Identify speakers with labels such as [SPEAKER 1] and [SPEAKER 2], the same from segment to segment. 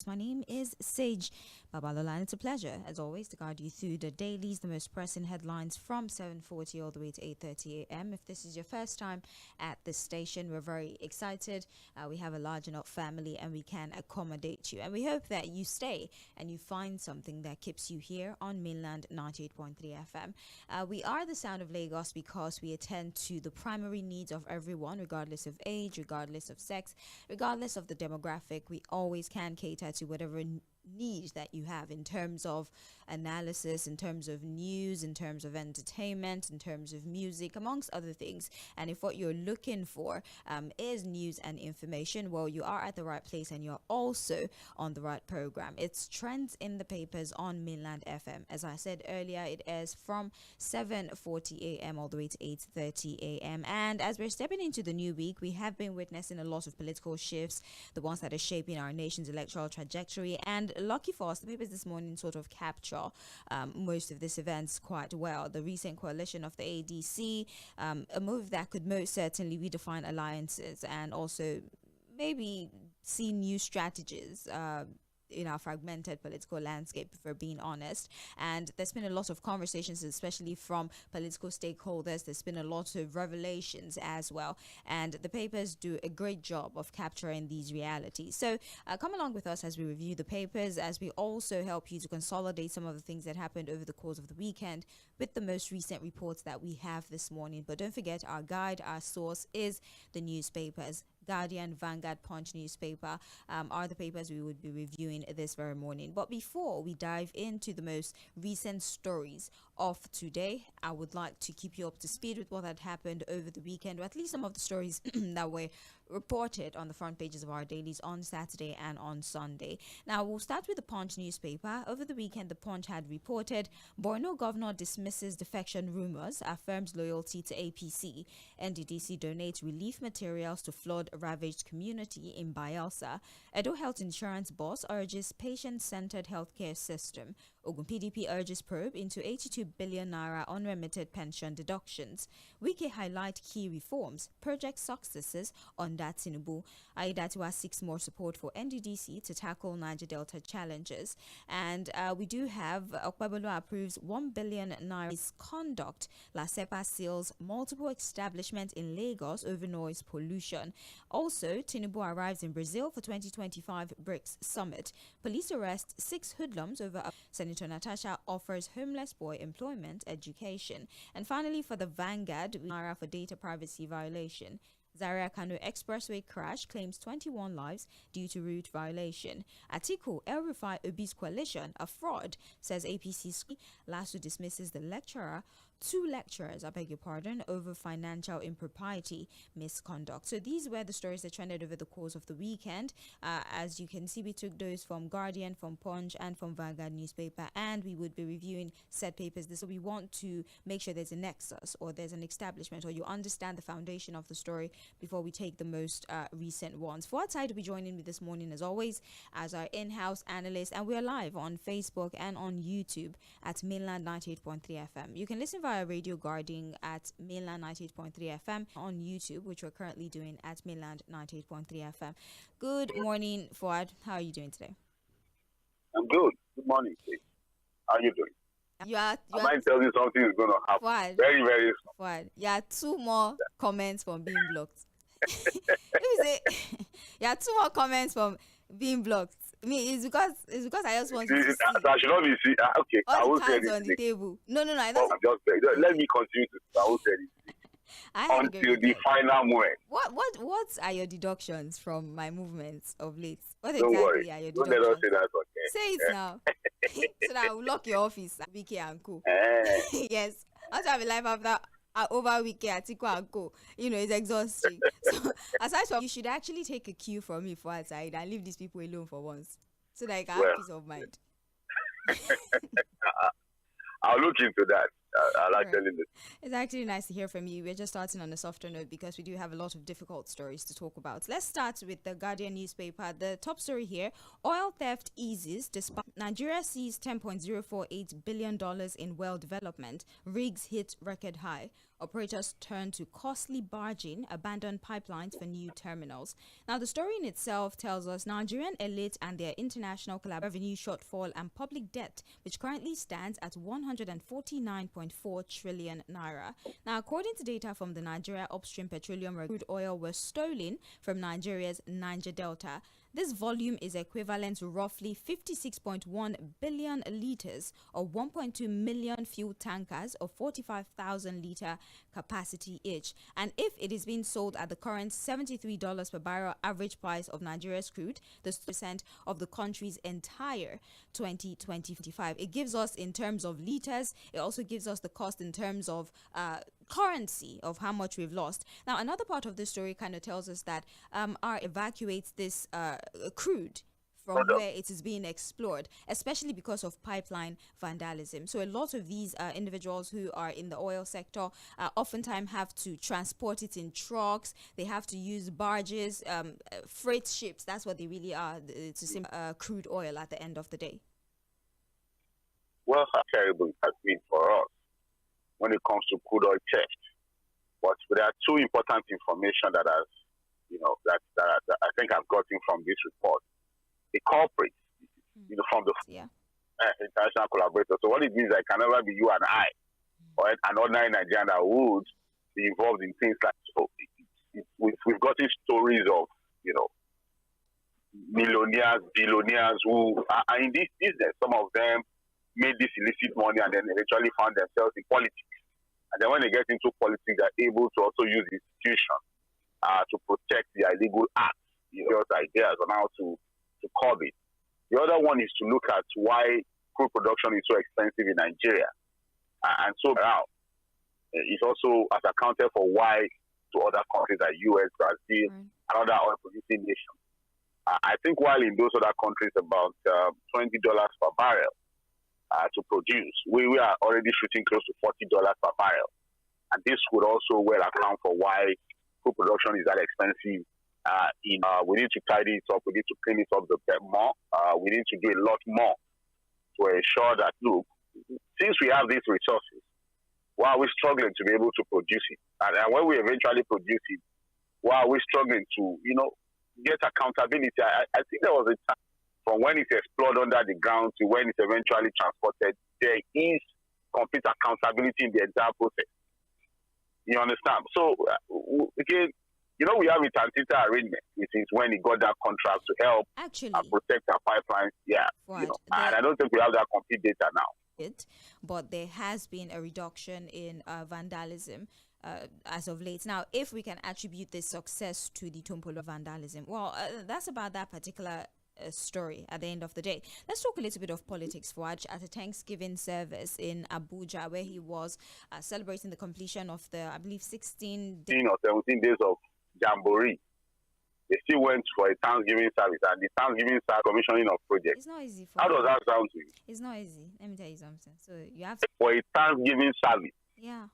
[SPEAKER 1] My name is Sage Babalola, and it's a pleasure, as always, to guide you through the dailies, the most pressing headlines from 7:40 all the way to 8:30 a.m. If this is your first time at this station, we're very excited. We have a large enough family, and we can accommodate you. And we hope that you stay and you find something that keeps you here on mainland 98.3 FM. We are the sound of Lagos because we attend to the primary needs of everyone, regardless of age, regardless of sex, regardless of the demographic. We always can cater to whatever need that you have in terms of analysis, in terms of news, in terms of entertainment, in terms of music, amongst other things. And if what you're looking for is news and information, well, you are at the right place and you're also on the right program. It's Trends in the Papers on Mainland FM. As I said earlier, it is from 7:40 a.m. all the way to 8:30 a.m. And as we're stepping into the new week, we have been witnessing a lot of political shifts, the ones that are shaping our nation's electoral trajectory. And lucky for us, the papers this morning sort of capture most of these events quite well. The recent coalition of the ADC, a move that could most certainly redefine alliances and also maybe see new strategies in our fragmented political landscape, if we're being honest. And there's been a lot of conversations, especially from political stakeholders. There's been a lot of revelations as well. And the papers do a great job of capturing these realities. So come along with us as we review the papers, as we also help you to consolidate some of the things that happened over the course of the weekend with the most recent reports that we have this morning. But don't forget, our guide, our source is the newspapers. Guardian, Vanguard, Punch newspaper are the papers we would be reviewing this very morning. But before we dive into the most recent stories of today, I would like to keep you up to speed with what had happened over the weekend, or at least some of the stories that were reported on the front pages of our dailies on Saturday and on Sunday. Now, we'll start with the Punch newspaper. Over the weekend, the Punch had reported Borno governor dismisses defection rumors, affirms loyalty to APC. NDDC donates relief materials to flood-ravaged community in Bayelsa. Edo Health Insurance boss urges patient-centered healthcare system. Ogun PDP urges probe into 82 billion naira unremitted pension deductions. Wike highlight key reforms, project successes under Tinubu. Aiyedatiwa seeks more support for NDDC to tackle Niger Delta challenges. And we do have Okpebolo approves 1 billion naira misconduct. La Sepa seals multiple establishments in Lagos over noise pollution. Also, Tinubu arrives in Brazil for 2025 BRICS Summit. Police arrest 6 hoodlums over Senator Natasha offers homeless boy employment, education. And finally, for the Vanguard, Naira for data privacy violation. Zaria Kano Expressway crash claims 21 lives due to route violation. Atiku El-Rufai Obi's coalition, a fraud, says APC. Lasso dismisses the lecturer. 2 lecturers, I beg your pardon, over financial impropriety misconduct. So these were the stories that trended over the course of the weekend. As you can see, we took those from Guardian, from Punch, and from Vanguard newspaper, and we would be reviewing said papers. So we want to make sure there's a nexus, or there's an establishment, or you understand the foundation of the story before we take the most recent ones. Fuad Said will be joining me this morning, as always, as our in-house analyst, and we're live on Facebook and on YouTube at Mainland 98.3 FM. You can listen via Radio Guardian at Mainland 98.3 FM, on YouTube, which we're currently doing at Mainland 98.3 FM. Good morning, Fuad. How are you doing today?
[SPEAKER 2] I'm good. Good morning, Steve. How are you doing? I might tell you something is going to happen
[SPEAKER 1] Fuad,
[SPEAKER 2] very, very soon.
[SPEAKER 1] Fuad, yeah, 2 more comments from being blocked. Let me say, yeah, 2 more comments from being blocked. I mean, it's because I just want to see.
[SPEAKER 2] I should not be see. Okay, I
[SPEAKER 1] all
[SPEAKER 2] will
[SPEAKER 1] the
[SPEAKER 2] say
[SPEAKER 1] cards on the table. No, I
[SPEAKER 2] Oh,
[SPEAKER 1] don't.
[SPEAKER 2] I'm just saying. Let me continue to. I will say this
[SPEAKER 1] I
[SPEAKER 2] until the final moment.
[SPEAKER 1] What are your deductions from my movements of late? What
[SPEAKER 2] Don't
[SPEAKER 1] exactly
[SPEAKER 2] worry.
[SPEAKER 1] are your
[SPEAKER 2] Don't let us
[SPEAKER 1] deductions?
[SPEAKER 2] say that. Okay.
[SPEAKER 1] Say it now, so that I will lock your office, BK and Co. Yes, I want to have a life after over weekend, Atiku and Co. You know, it's exhausting. So aside from, you should actually take a cue from me for outside and leave these people alone for once, so that I can have peace of mind.
[SPEAKER 2] I'll look into that. I'll actually listen.
[SPEAKER 1] It's actually nice to hear from you. We're just starting on a softer note because we do have a lot of difficult stories to talk about. Let's start with the Guardian newspaper. The top story here: oil theft eases despite Nigeria sees $10.048 billion in well development. Rigs hit record high. operators turn to costly barging, abandoned pipelines for new terminals. Now, the story in itself tells us Nigerian elite and their international revenue shortfall and public debt, which currently stands at 149.4 trillion naira. Now, according to data from the Nigeria Upstream Petroleum, crude oil was stolen from Nigeria's Niger Delta. This volume is equivalent to roughly 56.1 billion liters or 1.2 million fuel tankers of 45,000 liter capacity each. And if it is being sold at the current $73 per barrel average price of Nigeria's crude, the percent of the country's entire 2025. It gives us in terms of liters. It also gives us the cost in terms of currency of how much we've lost. Now, another part of this story kind of tells us that our evacuates this crude from where it is being explored, especially because of pipeline vandalism. So a lot of these individuals who are in the oil sector oftentimes have to transport it in trucks. They have to use barges, freight ships. That's what they really are. It's crude oil at the end of the day.
[SPEAKER 2] Well, how terrible it has been for us when it comes to crude oil theft. But there are two important information that has, that I think I've gotten from this report. The culprits, from the international collaborators. So what it means, it can never be you and I, or an ordinary Nigerian that would be involved in things like so. We've gotten stories of, millionaires, billionaires who are in this business. Some of them made this illicit money and then eventually found themselves in politics. And then when they get into politics, they're able to also use institutions to protect their illegal acts, ideas on how to curb it. The other one is to look at why crude production is so expensive in Nigeria. And so around. It's also as accounted for why to other countries like US, Brazil, and other oil-producing nations. I think while in those other countries about $20 per barrel to produce, we are already shooting close to $40 per barrel. And this would also well account for why crude production is that expensive. We need to tidy it up. We need to clean it up a bit more. We need to do a lot more to ensure that, look, since we have these resources, why are we struggling to be able to produce it? And when we eventually produce it, why are we struggling to, get accountability? I think there was a time from when it's explored under the ground to when it's eventually transported, there is complete accountability in the entire process. You understand? So, again, we have a Tantita arrangement, which is when he got that contract to help protect our pipelines. Yeah. Right. And I don't think we have that complete data now.
[SPEAKER 1] But there has been a reduction in vandalism as of late. Now, if we can attribute this success to the Tompolo vandalism, well, that's about that particular story at the end of the day. Let's talk a little bit of politics, Fouad. At a Thanksgiving service in Abuja, where he was celebrating the completion of the, I believe, 16
[SPEAKER 2] or 17 days of Jamboree. They still went for a Thanksgiving service, and the Thanksgiving service commissioning of projects.
[SPEAKER 1] It's not easy.
[SPEAKER 2] How does that sound to you?
[SPEAKER 1] It's not easy. Let me tell you something. So you have to,
[SPEAKER 2] for a Thanksgiving service.
[SPEAKER 1] Yeah.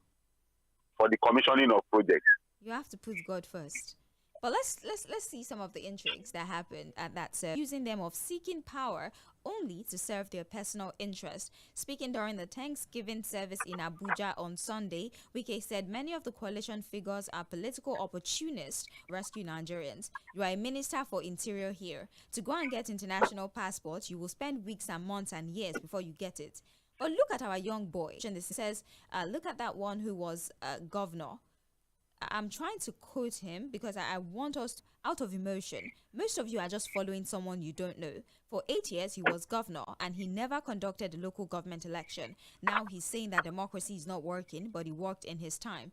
[SPEAKER 2] For the commissioning of projects.
[SPEAKER 1] You have to put God first. But let's see some of the intrigues that happened at that service, using them of seeking power only to serve their personal interest. Speaking during the Thanksgiving service in Abuja on Sunday, Wike said many of the coalition figures are political opportunists. Rescue Nigerians. You are a minister for interior here. To go and get international passports, you will spend weeks and months and years before you get it. But look at our young boy. And this says, look at that one who was governor. I'm trying to quote him because I want us out of emotion. Most of you are just following someone you don't know. For 8 years, he was governor and he never conducted a local government election. Now he's saying that democracy is not working, but he worked in his time.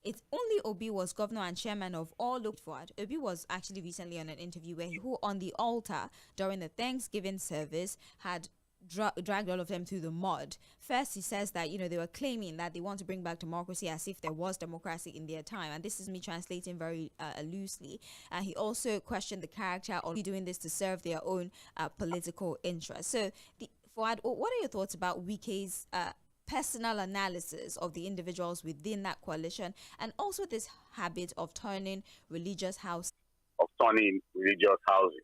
[SPEAKER 1] It's only Obi was governor and chairman of all looked forward. Obi was actually recently on an interview where who on the altar during the Thanksgiving service had dragged all of them through the mud. First, he says that, they were claiming that they want to bring back democracy as if there was democracy in their time. And this is me translating very loosely. And he also questioned the character of doing this to serve their own political interests. So, Fouad, what are your thoughts about Wike's personal analysis of the individuals within that coalition and also this habit of turning religious houses?
[SPEAKER 2] Of turning religious houses.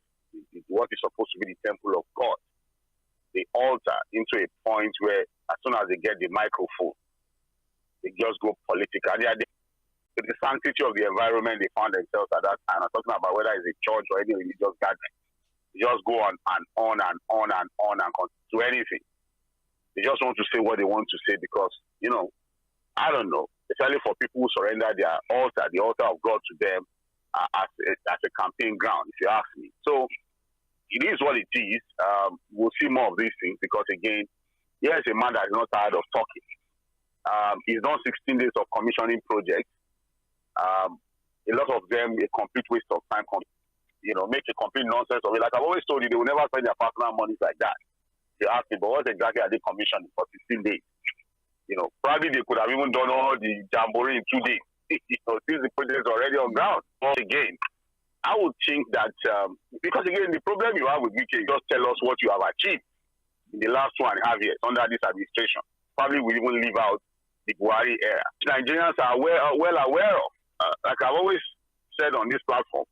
[SPEAKER 2] What is supposed to be the temple of God. The altar into a point where as soon as they get the microphone, they just go political. With the sanctity of the environment they found themselves at that time. I'm talking about whether it's a church or any religious gathering. They just go on and on and on and on and do anything. They just want to say what they want to say because, I don't know, especially for people who surrender their altar, the altar of God to them as a campaign ground, if you ask me. So it is what it is. We'll see more of these things because, again, here's a man that is not tired of talking. He's done 16 days of commissioning projects. A lot of them a complete waste of time, make a complete nonsense of it. Like I've always told you, they will never spend their personal money like that. They ask me, but what exactly are they commissioning for 16 days? Probably they could have even done all the jamboree in 2 days. Since the project is already on ground. But again, I would think that, because again, the problem you have with UK, just tell us what you have achieved in the last 2.5 years under this administration. Probably we even leave out the Buhari era. Nigerians are well aware of. Like I've always said on this platform,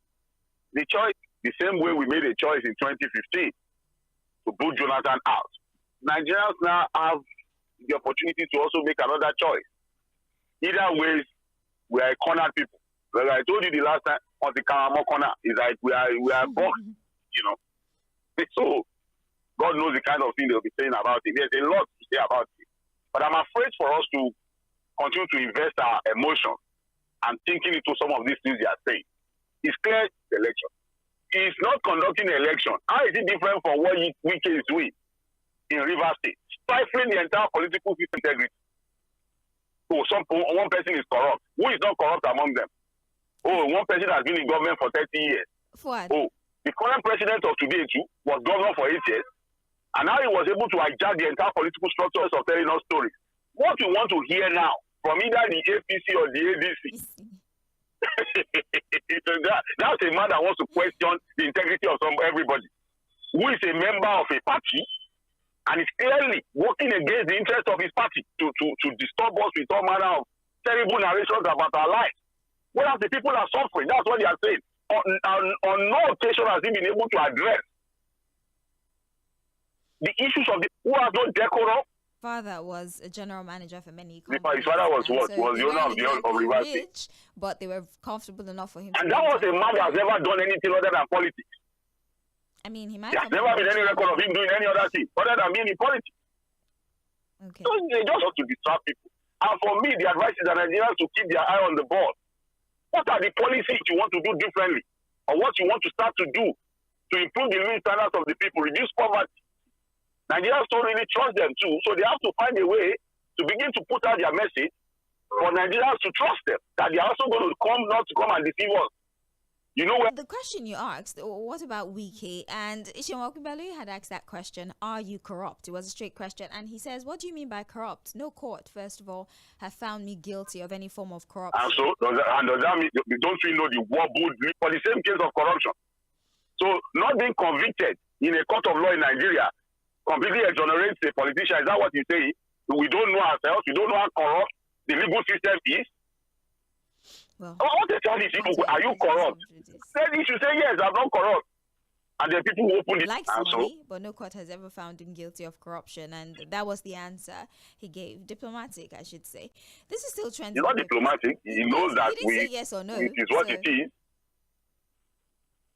[SPEAKER 2] the choice, the same way we made a choice in 2015 to put Jonathan out, Nigerians now have the opportunity to also make another choice. Either way, we are cornered people. Like I told you the last time on the Karamo corner, is like we are boxed, So God knows the kind of thing they'll be saying about it. There's a lot to say about it. But I'm afraid for us to continue to invest our emotion and thinking into some of these things they are saying. It's clear the election. He's not conducting the election. How is it different from what Wike is doing in Rivers State? Stifling the entire political system integrity. Oh, one person is corrupt. Who is not corrupt among them? Oh, one person has been in government for 30 years.
[SPEAKER 1] What?
[SPEAKER 2] Oh, the current president of today too was governor for 8 years. And now he was able to hijack the entire political structures of telling us stories. What we want to hear now from either the APC or the ADC. That's a man that wants to question the integrity of everybody. Who is a member of a party and is clearly working against the interest of his party to disturb us with all manner of terrible narrations about our lives. Whereas the people are suffering, that's what they are saying. On no occasion has he been able to address the issues of the who has no decorum.
[SPEAKER 1] Father was a general manager for many
[SPEAKER 2] companies. His father was what? So was the owner of Rivers State.
[SPEAKER 1] But they were comfortable enough for him.
[SPEAKER 2] And that was a man that has never done anything other than politics.
[SPEAKER 1] I mean, he might
[SPEAKER 2] have never been any record of him doing any other thing other than being in politics.
[SPEAKER 1] Okay.
[SPEAKER 2] So they just want to distract people. And for me, the advice is that Nigerians to keep their eye on the ball. What are the policies you want to do differently? Or what you want to start to do to improve the living standards of the people, reduce poverty? Nigerians don't really trust them too, so they have to find a way to begin to put out their message for Nigerians to trust them, that they are also going to come and deceive us. You know what?
[SPEAKER 1] The question you asked, what about Wike? And ᴏᴜᴜ had asked that question, are you corrupt? It was a straight question. And he says, what do you mean by corrupt? No court, first of all, have found me guilty of any form of corruption.
[SPEAKER 2] And so, does that mean, don't we know the wobbled for the same case of corruption? So, not being convicted in a court of law in Nigeria completely exonerates a politician. Is that what you say? We don't know ourselves. We don't know how corrupt the legal system is.
[SPEAKER 1] Well,
[SPEAKER 2] what exactly are you corrupt? Then you should say, yes, I'm not corrupt. And then people who open it.
[SPEAKER 1] Likes money, but no court has ever found him guilty of corruption. And that was the answer he gave. Diplomatic, I should say. This is still trending.
[SPEAKER 2] He's not diplomatic. He knows that
[SPEAKER 1] he didn't say yes or no.
[SPEAKER 2] It is what it is.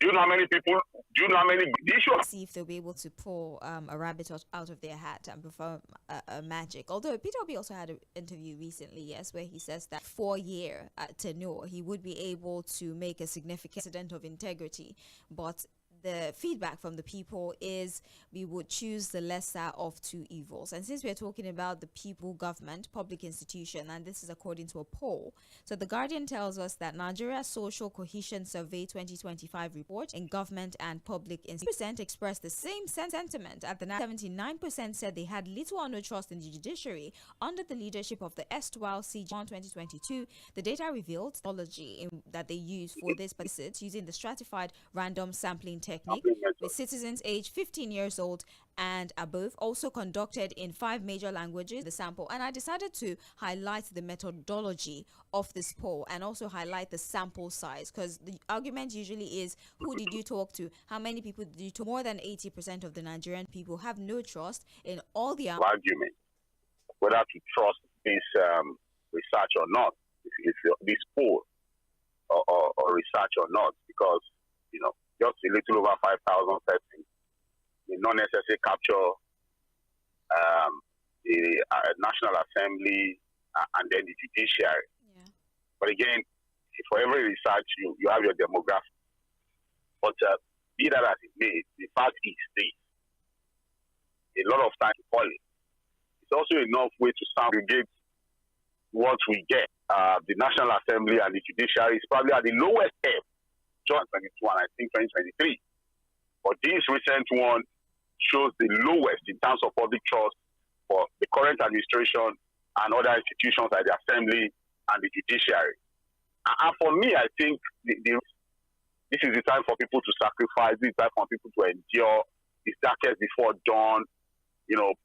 [SPEAKER 2] Do you know how many people? Do you know how many issues?
[SPEAKER 1] See if they'll be able to pull a rabbit out of their hat and perform a magic. Although Peter Obi also had an interview recently, yes, where he says that 4-year tenure, he would be able to make a significant incident of integrity. But the feedback from the people is we would choose the lesser of two evils. And since we're talking about the people, government, public institution, and this is according to a poll, so The Guardian tells us that Nigeria's Social Cohesion Survey 2025 report in government and public institutions expressed the same sentiment. At the 79% said they had little or no trust in the judiciary under the leadership of the erstwhile CJ. 2022, the data revealed methodology that they use for this purpose using the stratified random sampling technique with citizens aged 15 years old and above, also conducted in 5 major languages, the sample. And I decided to highlight the methodology of this poll and also highlight the sample size, because the argument usually is, who did you talk to? How many people did you talk to? More than 80% of the Nigerian people have no trust in all the
[SPEAKER 2] argument whether to trust this research or not, if this poll or research or not, because just a little over 5,000 persons may not necessarily capture the National Assembly and then the judiciary.
[SPEAKER 1] Yeah.
[SPEAKER 2] But again, for every research, you have your demographic. But be that as it may, the fact is this. A lot of time to call it. It's also enough way to segregate what we get. The National Assembly and the judiciary is probably at the lowest ebb, 2022 and I think 2023. But this recent one shows the lowest in terms of public trust for the current administration and other institutions like the Assembly and the judiciary. And for me, I think this is the time for people to sacrifice. This is the time for people to endure. It's darkest before dawn.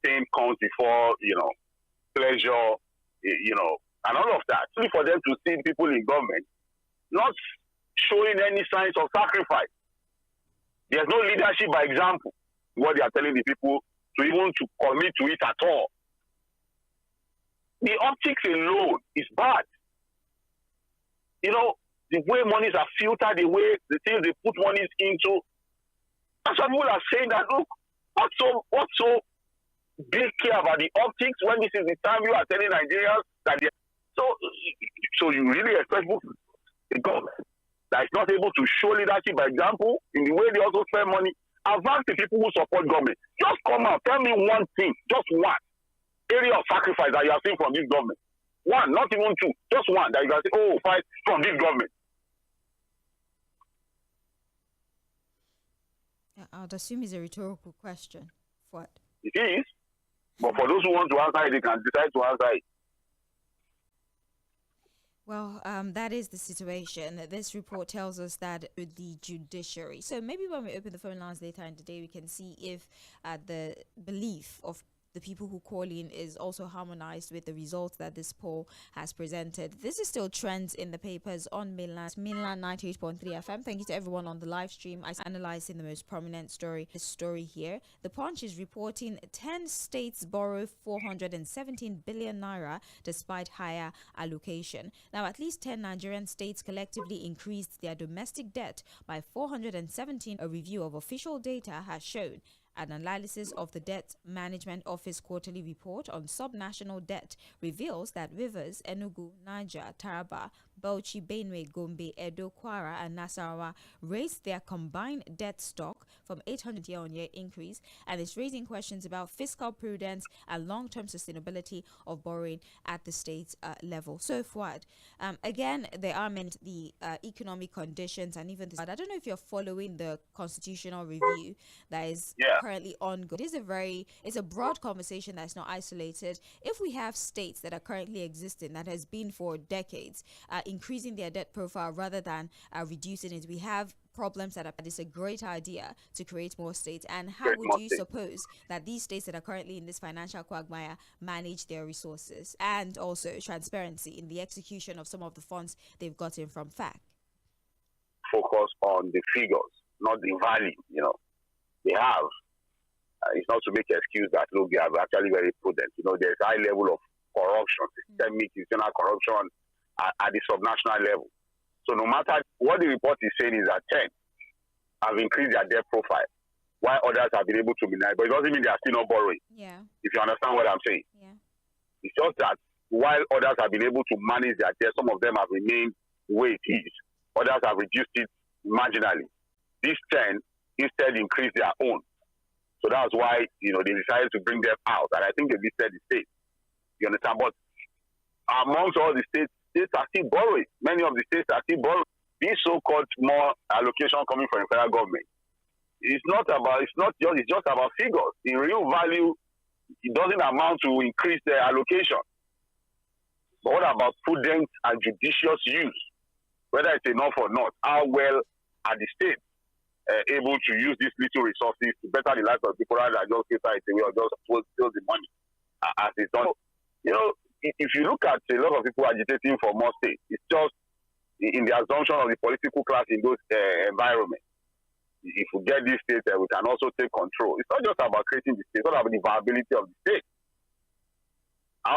[SPEAKER 2] Pain comes before, pleasure, and all of that. Only for them to see people in government not showing any signs of sacrifice. There's no leadership by example. What they are telling the people to even to commit to it at all. The optics alone is bad. The way monies are filtered, the way the things they put monies into. And some people are saying that, look, what's so big care about the optics when this is the time you are telling Nigerians that so you really expect the government that is not able to show leadership by example in the way they also spend money. I've asked the people who support government, just come out, tell me one thing, just one area of sacrifice that you are seeing from this government. One, not even two, just one that you can say, fight from this government.
[SPEAKER 1] I would assume it's a rhetorical question. What?
[SPEAKER 2] It is. But for those who want to answer it, they can decide to answer it.
[SPEAKER 1] Well, that is the situation. This report tells us that the judiciary. So maybe when we open the phone lines later in the day, we can see if the belief of the people who call in is also harmonized with the results that this poll has presented. This is still trends in the papers on mainland 98.3 FM. Thank you to everyone on the live stream. I analyzing the most prominent story. This story here. The Punch is reporting 10 states borrow 417 billion naira despite higher allocation. Now, at least 10 Nigerian states collectively increased their domestic debt by 417. A review of official data has shown. An analysis of the Debt Management Office quarterly report on subnational debt reveals that Rivers, Enugu, Niger, Taraba, Bauchi, Benue, Gombe, Edo, Kwara, and Nasarawa raised their combined debt stock from 800 year-on-year increase, and is raising questions about fiscal prudence and long-term sustainability of borrowing at the state level. So forward. Again, there are the economic conditions and even this. I don't know if you're following the constitutional review that is currently ongoing. It's a broad conversation that's not isolated. If we have states that are currently existing, that has been for decades, increasing their debt profile rather than reducing it, we have problems that it's a great idea to create more states. And how would you suppose that these states that are currently in this financial quagmire manage their resources, and also transparency in the execution of some of the funds they've gotten from FAC?
[SPEAKER 2] Focus on the figures, not the value. They have. It's not to make an excuse that look, they are actually very prudent. There's high level of corruption, systemic institutional corruption at the subnational level. So no matter what the report is saying, is that 10 have increased their debt profile, while others have been able to minimize. But it doesn't mean they are still not borrowing.
[SPEAKER 1] Yeah.
[SPEAKER 2] If you understand what I'm saying.
[SPEAKER 1] Yeah.
[SPEAKER 2] It's just that while others have been able to manage their debt, some of them have remained where it is. Others have reduced it marginally. These 10 instead increased their own. So that's why, they decided to bring them out. And I think they listed the states. You understand? But amongst all the states are still borrowing. Many of the states are still borrowing. This so-called more allocation coming from the federal government. It's just about figures. In real value, it doesn't amount to increase their allocation. But what about prudent and judicious use? Whether it's enough or not, how well are the states able to use these little resources to better the lives of people rather than just cater it away or just steal the money as it's done. If you look at a lot of people agitating for more states, it's just in the assumption of the political class in those environments. If we get these states, we can also take control. It's not just about creating the state, it's not about the viability of the state.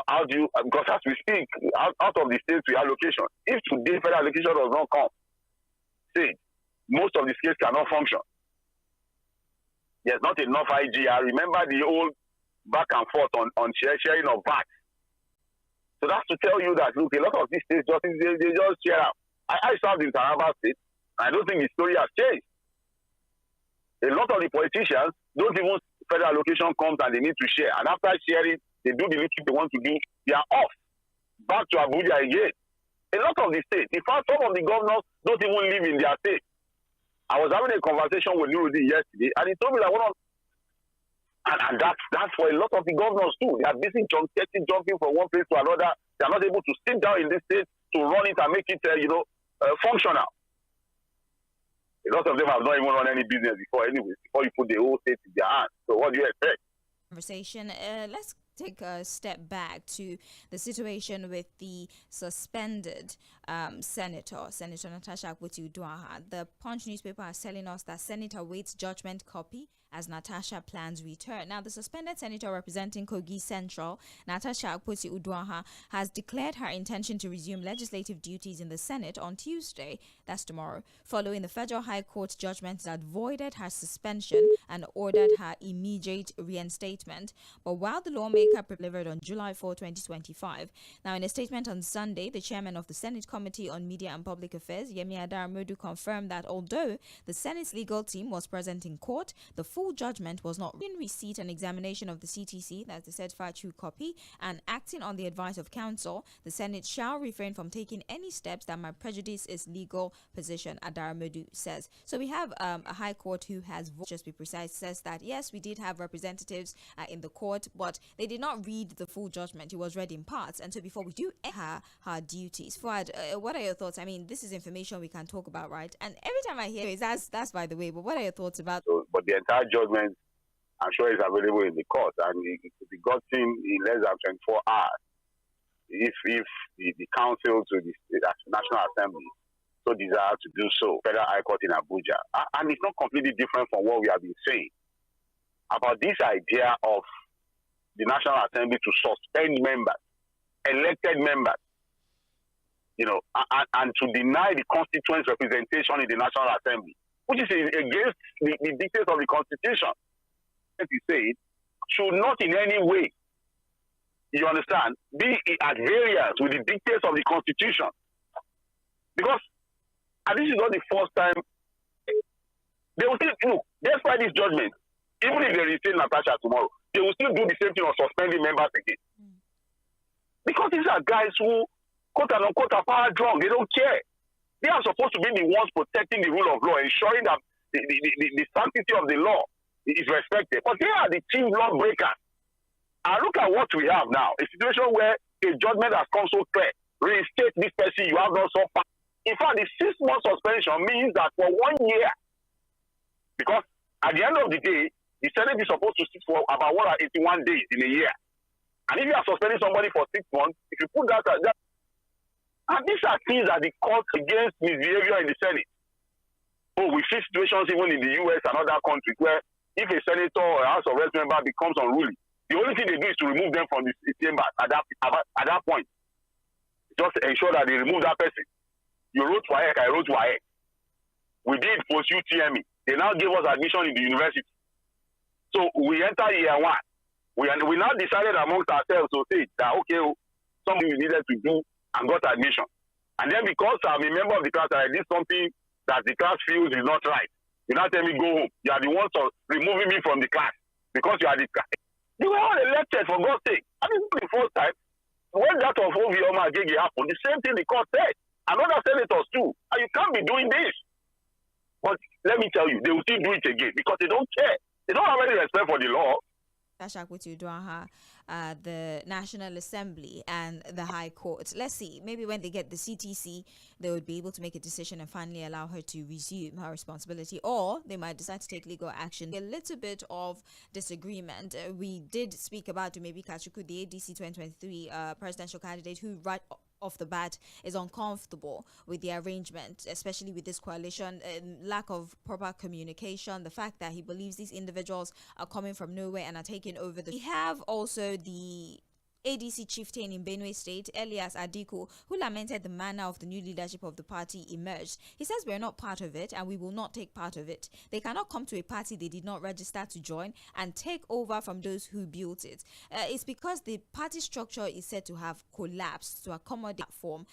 [SPEAKER 2] How do you, because as we speak, out of the states we allocation, if today federal allocation does not come, say, most of the states cannot function. There's not enough IGR. Remember the old back and forth on sharing of VAT. So that's to tell you that, look, a lot of these states, they just share out. I served in Taraba State, and I don't think the story has changed. A lot of the politicians don't even, federal allocation comes and they need to share. And after sharing, they do the little they want to do, they are off. Back to Abuja again. A lot of the states, in fact, some of the governors don't even live in their state. I was having a conversation with Nuruddin yesterday, and he told me that and that's for a lot of the governors too. They are busy jumping from one place to another. They are not able to sit down in this state to run it and make it, functional. A lot of them have not even run any business before, anyways, before you put the whole state in their hands. So what do you expect?
[SPEAKER 1] Conversation. Let's take a step back to the situation with the suspended Senator Natasha Akpoti-Uduaghan. The Punch newspaper is telling us that Senate awaits judgment copy as Natasha plans return. Now, the suspended senator representing Kogi Central, Natasha Akpoti-Uduaghan, has declared her intention to resume legislative duties in the Senate on Tuesday, that's tomorrow, following the Federal High Court judgment that voided her suspension and ordered her immediate reinstatement. But while the lawmaker delivered on July 4, 2025, now in a statement on Sunday, the chairman of the Senate Committee on Media and Public Affairs, Yemi Adaramodu, confirmed that although the Senate's legal team was present in court, the full judgment was not in receipt and examination of the CTC, that's the certified true copy, and acting on the advice of counsel, the Senate shall refrain from taking any steps that might prejudice its legal position, Adaramodu says. So we have a high court who has, just be precise, says that yes, we did have representatives in the court, but they did not read the full judgment. It was read in parts. And so before we do her duties, Fuad, what are your thoughts? I mean, this is information we can talk about, right? And every time I hear it, that's by the way, but what are your thoughts about?
[SPEAKER 2] So, but the entire judgment, I'm sure, is available in the court, and it could be gotten in less than 24 hours if the council to the National Assembly so desire to do so, Federal High Court in Abuja. And it's not completely different from what we have been saying about this idea of the National Assembly to suspend members, elected members, and to deny the constituents representation in the National Assembly, which is against the dictates of the Constitution. As he said, should not in any way, you understand, be at variance with the dictates of the Constitution. Because, and this is not the first time, they will still, despite this judgment, even if they reinstate Natasha tomorrow, they will still do the same thing of suspending members again. Because these are guys who, quote unquote, are power drunk. They don't care. They are supposed to be the ones protecting the rule of law, ensuring that the sanctity of the law is respected. But they are the chief lawbreakers. And look at what we have now, a situation where a judgment has come so clear. Reinstate this person, you have not so far. In fact, the 6-month suspension means that for 1 year, because at the end of the day, the Senate is supposed to sit for about 181 days in a year. And if you are suspending somebody for 6 months, if you put that at that, and these are things that the court against misbehavior in the Senate. Oh, we see situations even in the US and other countries where if a senator or a House of Reps member becomes unruly, the only thing they do is to remove them from the chamber at that point. Just ensure that they remove that person. You wrote WAEC, I wrote WAEC. We did post-UTME. They now gave us admission in the university. So we enter year 1. We now decided amongst ourselves to say that, okay, something we needed to do and got admission. And then because I'm a member of the class and I did something that the class feels is not right, you now tell me go home. You are the ones removing me from the class because you are the class. You were all elected, for God's sake. And this is the first time. When that of 괜ᴜᴜᴜ happened, the same thing the court said. And other senators too. And you can't be doing this. But let me tell you, they will still do it again because they don't care. They don't have any respect for the law.
[SPEAKER 1] The National Assembly and the High Court. Let's see, maybe when they get the CTC, they would be able to make a decision and finally allow her to resume her responsibility, or they might decide to take legal action. A little bit of disagreement. We did speak about Dumebi Kachukwu, the ADC 2023 presidential candidate, who right off the bat is uncomfortable with the arrangement, especially with this coalition, lack of proper communication, the fact that he believes these individuals are coming from nowhere and are taking over. We have also the ADC chieftain in Benue State, Elias Adiko, who lamented the manner of the new leadership of the party emerged. He says we're not part of it and we will not take part of it. They cannot come to a party they did not register to join and take over from those who built it. It's because the party structure is said to have collapsed to accommodate that form.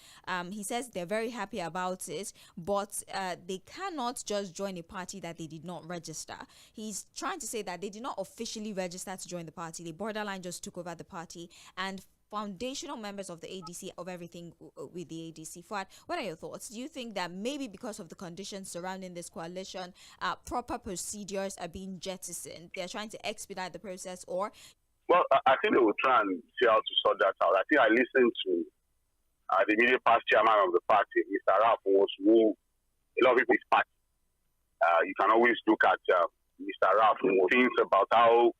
[SPEAKER 1] He says they're very happy about it, but they cannot just join a party that they did not register. He's trying to say that they did not officially register to join the party. They borderline just took over the party, and foundational members of the ADC of everything with the ADC. Fuad, what are your thoughts? Do you think that maybe because of the conditions surrounding this coalition, proper procedures are being jettisoned? They're trying to expedite the process, or?
[SPEAKER 2] Well, I think they will try and see how to sort that out. I think I listened to the immediate past chairman of the party, Mr. Raf, who a lot of people is party. You can always look at Mr. Raf, who thinks about how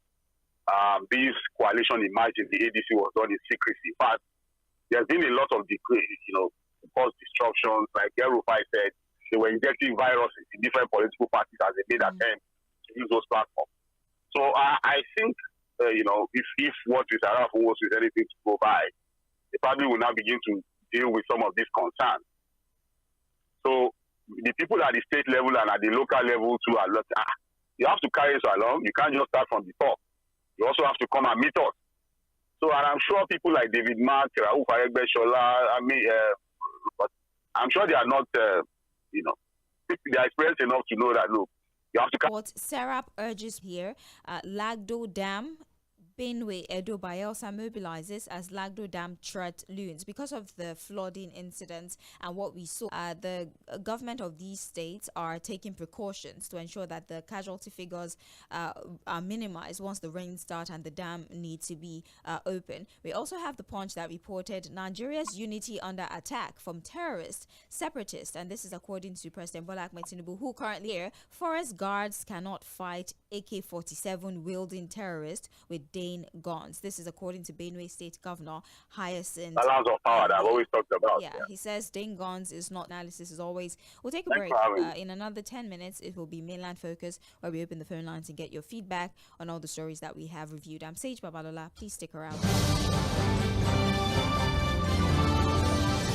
[SPEAKER 2] this coalition emerged in the ADC was done in secrecy. But there's been a lot of false disruptions. Like Jᴏɪᴜ said, they were injecting viruses in different political parties as they made attempt to use those platforms. So I think, if what Mr. Raf was with anything to go by, they probably will now begin to deal with some of these concerns. So the people at the state level and at the local level too are you have to carry us along. You can't just start from the top. You also have to come and meet us. So, and I'm sure people like David Mark, Raouf Aregbesola, but I'm sure they are not, they are experienced enough to know that, look, you have to...
[SPEAKER 1] What Serap urges here, Lagdo Dam, Benue, Edo, Bayelsa mobilizes as Lagdo Dam threat looms. Because of the flooding incidents and what we saw, the government of these states are taking precautions to ensure that the casualty figures are minimized once the rains start and the dam needs to be open. We also have the Punch that reported Nigeria's unity under attack from terrorists, separatists, and this is according to President Bola Ahmed Tinubu, who currently here, forest guards cannot fight AK-47 wielding terrorists with guns. This is according to Benue State Governor Hyacinth.
[SPEAKER 2] Balance of power that I've always talked about.
[SPEAKER 1] Yeah, he says Dane guns is not analysis, is always. We'll take a break. In another 10 minutes, it will be mainland focus, where we open the phone lines and get your feedback on all the stories that we have reviewed. I'm Sage Babalola. Please stick around.